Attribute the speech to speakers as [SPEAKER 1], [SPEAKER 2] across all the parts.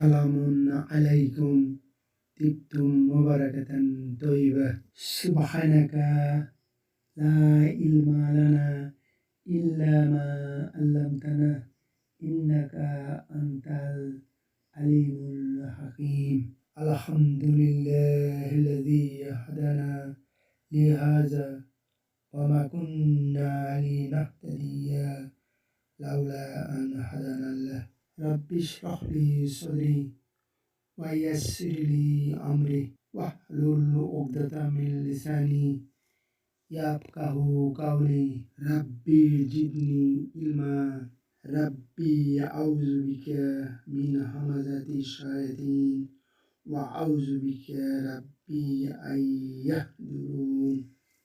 [SPEAKER 1] সালামুন আলাইকুম তিবতুম মুবারাকাতান তয়্যিবা সুবহানাকা লা ইলমা লানা ইল্লা মা আল্লামতানা ইন্নাকা আনতাল আলিমুল হাকিম। আলহামদুলিল্লাহিল্লাযী হাদানা লিহাযা ওয়া মা কুন্না লিনাহতাদিয়া লাউলা আন হাদানাল্লাহ। রাব্বি ইশরাহ লি সাদরি ওয়া ইয়াসসির লি আমরি ওয়াহলুল উকদাতাম মিন লিসানি ইয়াফকাহু কাওলি। রাব্বি জিদনি ইলমা। রাব্বি আউযু বিকা মিন হামাযাতি শায়াতিন ওয়া আউযু বিকা রাব্বি আন ইয়াহদুরুন।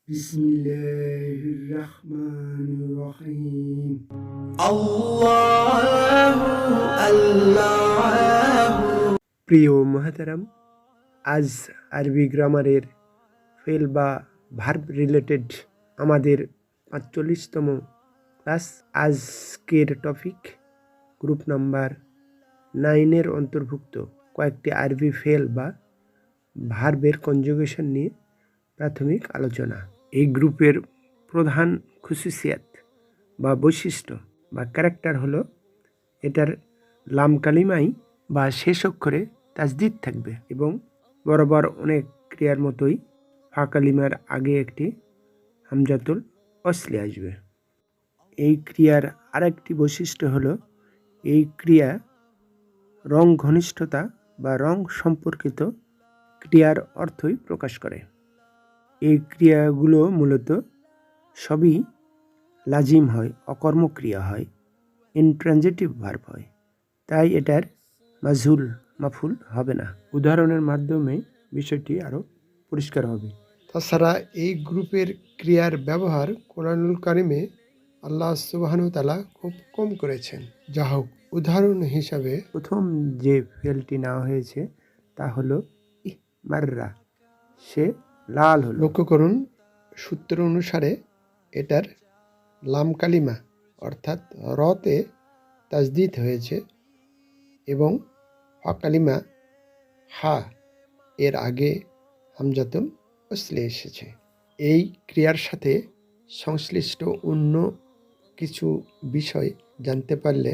[SPEAKER 1] বিসমিল্লাহির রাহমানির রাহিম। আল্লাহু আল্লাহু।
[SPEAKER 2] প্রিয় মুহাতারাম, আজ আরবি গ্রামারের ফেল বা ভার্ব রিলেটেড আমাদের ৪৫তম ক্লাস। আজকের টপিক গ্রুপ নাম্বার 9-এর অন্তর্ভুক্ত কয়েকটি আরবি ফেল বা ভার্বের কনজুগেশন নিয়ে প্রাথমিক আলোচনা। এই গ্রুপের প্রধান খুসুসিয়াত বা বৈশিষ্ট্য বা ক্যারেক্টার হলো এটার লাম কালিমাই বা শেষ অক্ষরে তাজদিদ থাকবে এবং বরাবর অনেক ক্রিয়ার মতোই ফা কালিমার আগে একটি হামজাতুল অসলি আসবে। এই ক্রিয়ার আরেকটি বৈশিষ্ট্য হলো এই ক্রিয়া রং ঘনিষ্ঠতা বা রং সম্পর্কিত ক্রিয়ার অর্থই প্রকাশ করে। এই ক্রিয়াগুলো মূলত সবই লাজিম হয়, অকর্মক্রিয়া হয়, ইনট্রানজিটিভ ভার্ব হয়, তাই এটার মাজহুল মাফুল হবে না। উদাহরণের মাধ্যমে বিষয়টি আরও পরিষ্কার হবে।
[SPEAKER 3] তাছাড়া এই গ্রুপের ক্রিয়ার ব্যবহার কোরআনুল কারিমে আল্লাহ সুবহানাহু ওয়া তাআলা খুব কম করেছেন। যা হোক, উদাহরণ হিসাবে
[SPEAKER 2] প্রথম যে ফেলটি নেওয়া হয়েছে তা হলো ইহমাররা, সে লাল হলো।
[SPEAKER 3] লক্ষ্য করুন, সূত্র অনুসারে এটার লাম কালিমা অর্থাৎ রতে তাজদিদ হয়েছে এবং ফা কালিমা হা এর আগে হামজাতুল ওসলি এসেছে। এই ক্রিয়ার সাথে সংশ্লিষ্ট অন্য কিছু বিষয় জানতে পারলে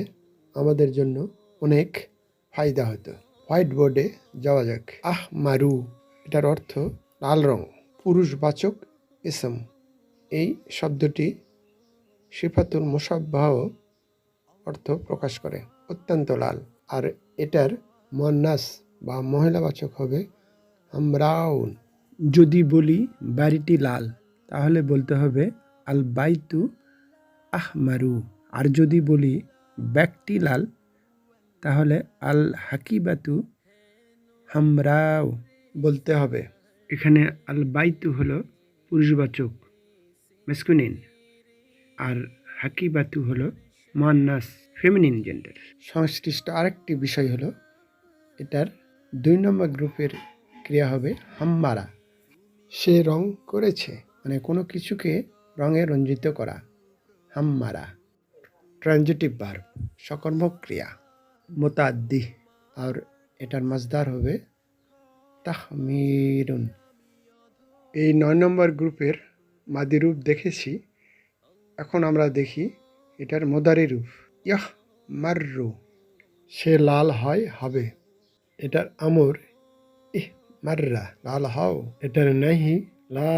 [SPEAKER 3] আমাদের জন্য অনেক ফায়দা হতো। হোয়াইট বোর্ডে যাওয়া যাক। মারু, এটার অর্থ লাল রং, পুরুষবাচক ইসম। এই শব্দটি সিফাতুল মুশাব্বাহ অর্থ প্রকাশ করে, অত্যন্ত লাল। আর এটার মুয়ান্নাস বা মহিলাবাচক হবে হামরাউন।
[SPEAKER 2] যদি বলি বাড়িটি লাল, তাহলে বলতে হবে আল বাইতু আহমারু। আর যদি বলি ব্যাগটি লাল, তাহলে আল হাকিবাতু হামরাও
[SPEAKER 3] বলতে হবে।
[SPEAKER 2] এখানে আল বাইতু হলো পুরুষবাচক ম্যাসকুলিন, আর হাকিবাতু হলো মুয়ান্নাস ফেমিনিন জেন্ডার।
[SPEAKER 3] সংশ্লিষ্ট আরেকটি বিষয় হলো এটার 2 নম্বর গ্রুপের ক্রিয়া হবে হাম্মারা। সে রং করেছে, মানে কোনো কিছুকে রঙে রঞ্জিত করা। হাম্মারা ট্রানজিটিভ ভার্ব, সকর্মক ক্রিয়া, মোতাদ্দি। আর এটার মাজদার হবে তাহমিরুন। এই 9 নম্বর গ্রুপের মাদি রূপ দেখেছি, এখন আমরা দেখি এটার মোদারি রূপ। ইয়াহ মাররু, সে লাল হয়, হবে। এটার আমর ইহ মাররা, লাল হও। এটার নাহি লা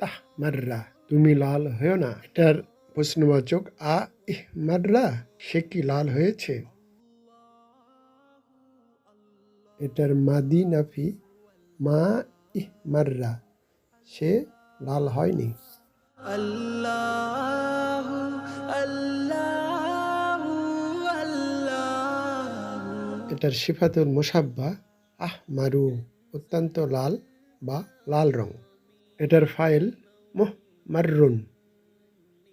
[SPEAKER 3] তাহ মাররা, তুমি লাল হয়েও না। এটার প্রশ্নবাচক আ ইহ মাররা, সে কি লাল হয়েছে। এটার মাদি নাফি মা ইহ মাররা, সে লাল হয়নি।
[SPEAKER 1] আল্লাহু আল্লাহু আল্লাহু।
[SPEAKER 3] এটার সিফাতুল মুশাব্বা মারু, অত্যন্ত লাল বা লাল রং। এটার ফাইল মাররুন,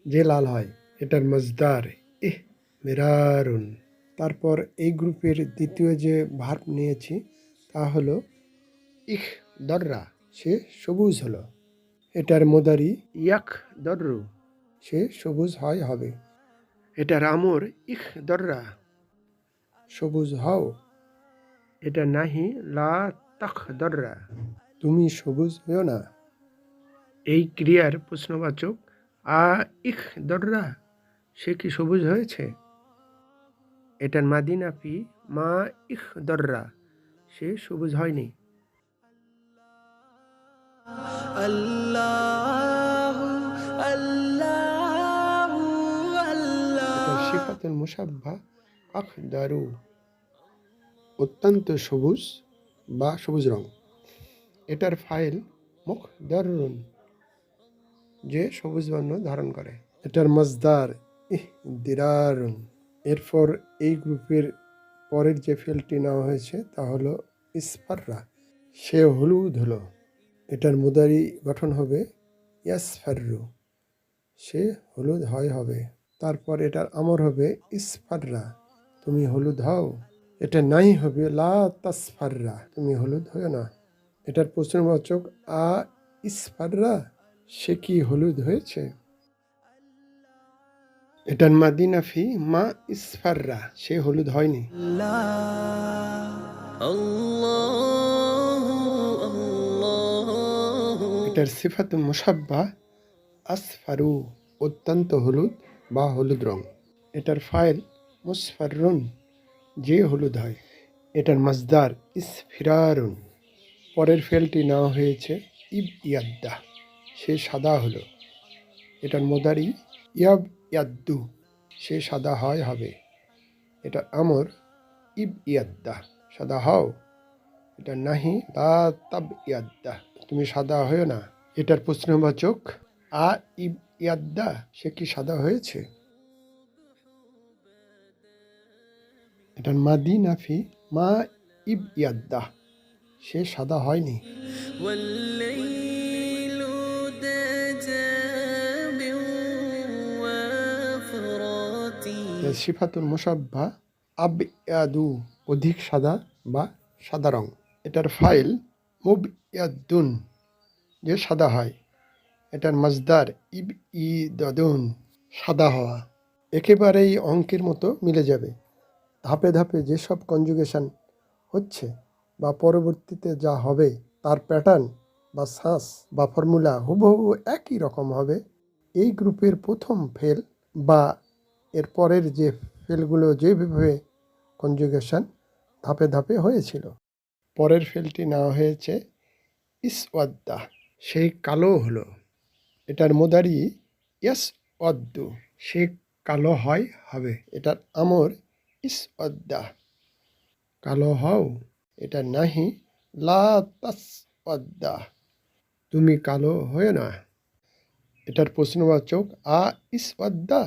[SPEAKER 3] যে লাল হয়। এটার মজদার ইহ মিরারুন। তারপর এই গ্রুপের দ্বিতীয় যে ভার্ব নিয়েছি তা হলো ইখ দররা, সে সবুজ হলো। এটার মোদারি
[SPEAKER 2] ইয়াক দর্রু,
[SPEAKER 3] সে সবুজ হয়, হবে।
[SPEAKER 2] এটার আমর ইখ দর্রা,
[SPEAKER 3] সবুজ হও।
[SPEAKER 2] এটা নাহি লা তাখদররা,
[SPEAKER 3] তুমি সবুজ হও না।
[SPEAKER 2] এই ক্রিয়ার প্রশ্নবাচক আ ইখ দররা, সে কি সবুজ হয়েছে। এটার মাদি নাফি মা ইখ দররা, সে সবুজ হয়নি।
[SPEAKER 3] এটা সিফাতুল মুসাব্বা আখদারু, অত্যন্ত সবুজ বা সবুজ রং। এটার ফাইল মুখদারুন, যে সবুজ বর্ণ ধারণ করে। এটার মজদার ইহদিরারুন। এরপর এই গ্রুপের পরের যে ফেলটি নেওয়া হয়েছে তা হলো ইসফাররা, সে হলুদ হলো। এটার মুদারি গঠন হবে ইয়াসফাররু, সে হলুদ হবে। তারপর এটার আমর হবে ইসফাররা, তুমি হলুদ হও। এটা নাই হবে লা তাসফাররা, তুমি হলুদ হও না। এটার প্রশ্নবাচক আ ইসফাররা, সে কি হলুদ হয়েছে। এটার মাদিনাফি মা ইসফাররা, সে হলুদ হয়নি। এটার সিফাতুল মুসাব্বা আসফারু, অত্যন্ত হলুদ বা হলুদ রং। এটার ফাইল মুসফারুন, যে হলুদ হয়। এটার মাজদার ইসফিরারুন। পরের ফেলটি নেওয়া হয়েছে ইব ইয়াদ্দা, সে সাদা হলো। এটার মোদারি ইয়াব ইয়াদ্দু, সে সাদা হবে। এটা আমর ইব ইয়াদ্দা, সাদা হও। এটা নাহি লা তাব ইয়াদ্দা, তুমি সাদা হও না। এটার প্রশ্নবাচক আ ইব ইয়াদ্দা, সে কি সাদা হয়েছে। এটার মাদি নাফি মা ইব ইয়াদ্দা, সে সাদা হয়নি। সিফাতুল মুসাব্বা আব ইয়াদু, অধিক সাদা বা সাদা রং। এটার ফাইল মুব ইয়াদুন, যে সাদা হয়। এটার মাজদার ইব ই দাদুন, সাদা হওয়া। একেবারেই অঙ্কের মতো মিলে যাবে। ধাপে ধাপে যেসব কনজুগেশন হচ্ছে বা পরবর্তীতে যা হবে তার প্যাটার্ন বা সাঁস বা ফর্মুলা হুবহু একই রকম হবে। এই গ্রুপের প্রথম ফেল বা এর পরের যে ফেলগুলো যেভাবে কনজুগেশন ধাপে ধাপে হয়েছিল। পরের ফেলটি নেওয়া হয়েছে ইসওয়াদ্দা, সেই কালো হলো। এটার মোদারি ইয়াস ওয়াদ্দু, সে কালো হবে। এটার আমর ইসওয়াদ্দা, কালো হও। এটা নাহি লা তাসওয়াদ্দা, তুমি কালো হও না। এটার প্রশ্নবাচক আ ইসওয়াদ্দা,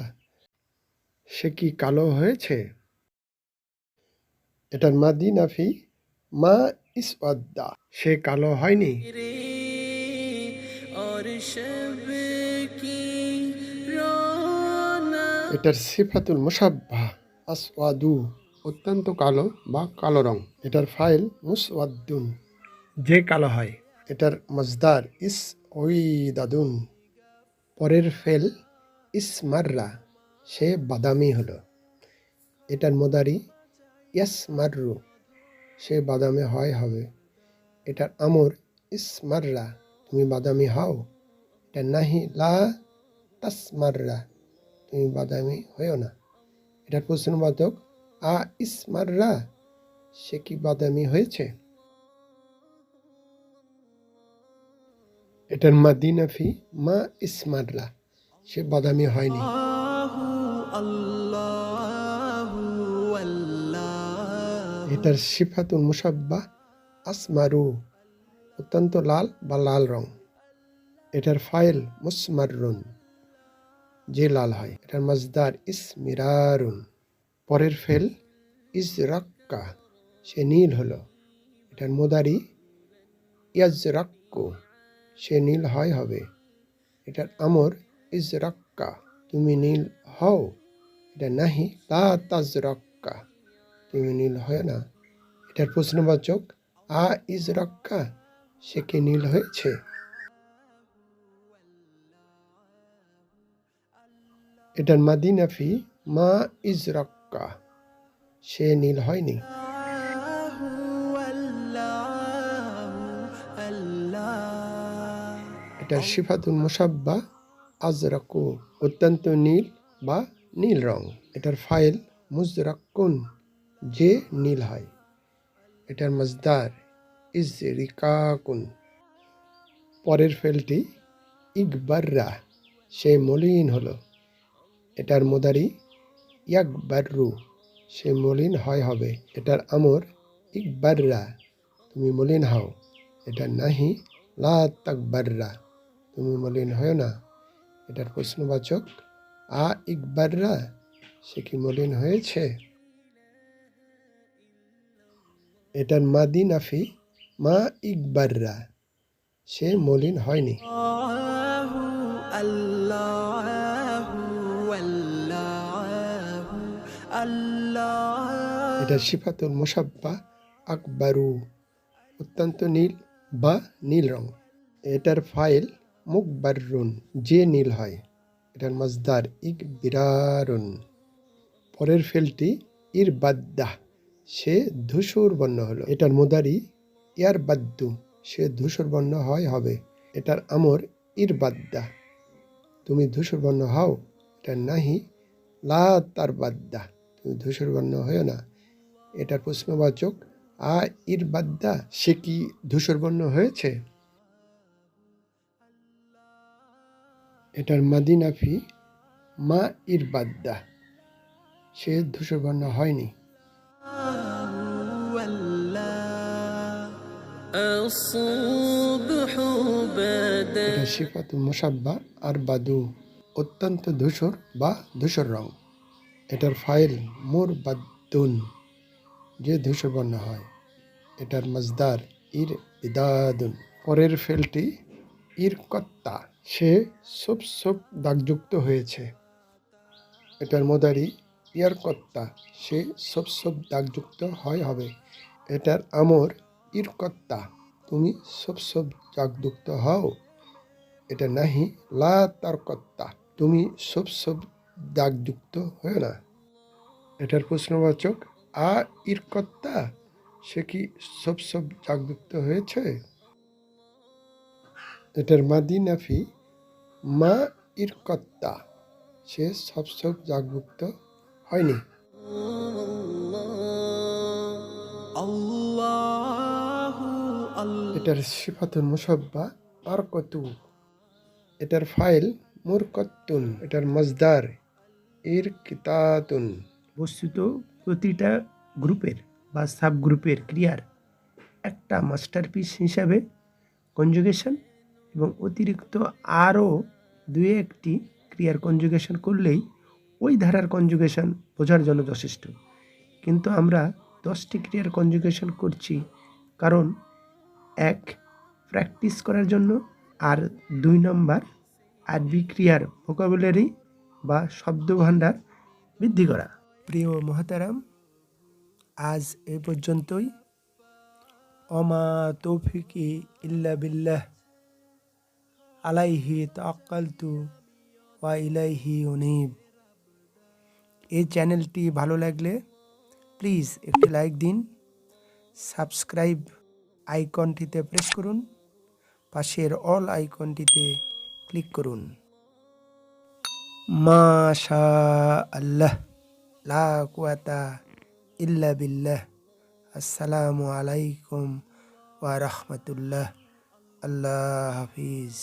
[SPEAKER 3] সে কি কালো হয়েছে। এটার মাদি নাফি মা ইসওয়াদ্দা, সে কালো হয়নি। এটার সিফাতুল মুসাব্বা আসওয়াদু, অত্যন্ত কালো বা কালো রং। এটার ফাইল মুসওয়াদ্দুন, যে কালো হয়। এটার মজদার ইস ওইদাদুন। পরের ফেল ইসমাররা, সে বাদামি হলো। এটার মোদারি ইয়াসমাররু, সে বাদামি হবে। এটার আমর ইসমাররা, তুমি বাদামি হও। এটা নাহি লা তাসমাররা, তুমি বাদামি হও না। এটার প্রশ্নবাচক আ ইসমাররা, সে কি বাদামি হয়েছে। এটার মাদিনাফি মা ইসমাররা, সে বাদামি হয়নি। এটার সিফাতুল মুসাব্বা আসমারু, অত্যন্ত লাল বা লাল রং। এটার ফাইল মুসমাররুন, যে লাল হয়। এটার মাজদার ইসমিরারুন। পরের ফেল ইজরাক্কা, সে নীল হলো। এটার মোদারি ইয়াজরাক্কু, সে নীল হবে। এটার আমর ইজরাক্কা, তুমি নীল হও। এটা নাহি লা তাজরাক্কা, তুমি নীল হয় না। এটার প্রশ্নবাচক আ ইজরাক্কা, সে কি নীল হয়েছে। এটার মাদিনাফি মা ইজরাক্কা, সে নীল হয়নি। এটার সিফাতুল মুসাব্বা আজরাকু, অত্যন্ত নীল বা নীল রং। এটার ফাইল মুজরাক্কুন, যে নীল হয়। এটার মজদার ইজরিকাকুন। পরের ফেলটি ইকবাররা, সে মলিন হলো। এটার মোদারি ইয়াকবাররু, সে মলিন হয় হবে। এটার আমর ইকবাররা, তুমি মলিন হও। এটার নাহি লা তাকবাররা, তুমি মলিন হয় না। এটার প্রশ্নবাচক আ ইকবাররা, সে কি মলিন হয়েছে। এটার মাদি নাফি মা ইকবাররা, সে মলিন হয়নি। এটা সিফাতুল মুসাব্বা আকবারু, অত্যন্ত নীল বা নীল রং। এটার ফাইল মুকবাররুন, যে নীল হয়। এটার মজদার ইকবিরারুন। পরের ফেলটি ইরবাদ্দা, সে ধূসর বর্ণ হলো। এটার মুদারি ইয়ারবাদ্দু, সে ধূসর বর্ণ হয় হবে। এটার আমর ইরবাদ্দা, তুমি ধূসর বর্ণ হও। এটার নাহি লা তারবাদ্দা, তুমি ধূসর বর্ণ হয় না। এটার প্রশ্নবাচক আ ইরবাদ্দা, সে কি ধূসর বর্ণ হয়েছে। এটার মাদিনাফি মা ইরবাদ্দা, সে ধূসর বর্ণ হয়নি। এটা সিফাতুল মুসাব্বা আর বাদু, অত্যন্ত ধূসর বা ধূসর রং। এটার ফাইল মুরবাদ্দুন, যে ধূসর বর্ণ হয়। এটার মজদার ইর বিদাদুন। পরের ফেলটি ইরকত্তা, সে সব সব দাগযুক্ত হয়েছে। এটার মোদারি ইয়ারকত্তা, সে সব সব দাগযুক্ত হয় হবে। এটার আমর ইরকত্তা, তুমি সব সব দাগযুক্ত হও। এটা নাহি লা তারকত্তা, তুমি সব সব দাগযুক্ত হয় না। এটার প্রশ্নবাচক আ ইরকত্তা, সে কি সব সব দাগযুক্ত হয়েছে। এটার মাদি নাফি মা ইরকত্তা, সে সব সব দাগযুক্ত হয়নি। এটার সিফাতুল মুসাব্বা আর কতু, এটার ফাইল মুরকত্তুন। এটার মজদার ইর কিতাতুন।
[SPEAKER 2] বস্তুত প্রতিটা গ্রুপের বা সাব গ্রুপের ক্রিয়ার একটা মাস্টারপিস হিসাবে কনজুগেশন এবং অতিরিক্ত আরও দুই একটি ক্রিয়ার কনজুগেশন করলেই ওই ধারার কনজুগেশন বোঝার জন্য যথেষ্ট। কিন্তু আমরা 10টি ক্রিয়ার কনজুগেশন করছি, কারণ এক, প্র্যাকটিস করার জন্য, আর 2 নম্বর আরবি ক্রিয়ার ভোকাবুলারি বা শব্দভাণ্ডার বৃদ্ধি করা। প্রিয় মোহতারাম, আজ এ পর্যন্তই। অমা তৌফিকি ইল্লা বিল্লাহ, আলাইহি তাওয়াক্কালতু ওয়া ইলাইহি উনীব। এই চ্যানেলটি ভালো লাগলে প্লিজ একটি লাইক দিন, সাবস্ক্রাইব আইকনটিতে প্রেস করুন, পাশের অল আইকনটিতে ক্লিক করুন। মাশা আল্লাহ, লা কুওয়াতা ইল্লা বিল্লাহ। আসসালামু আলাইকুম ওয়া রাহমাতুল্লাহ। আল্লাহ হাফিজ।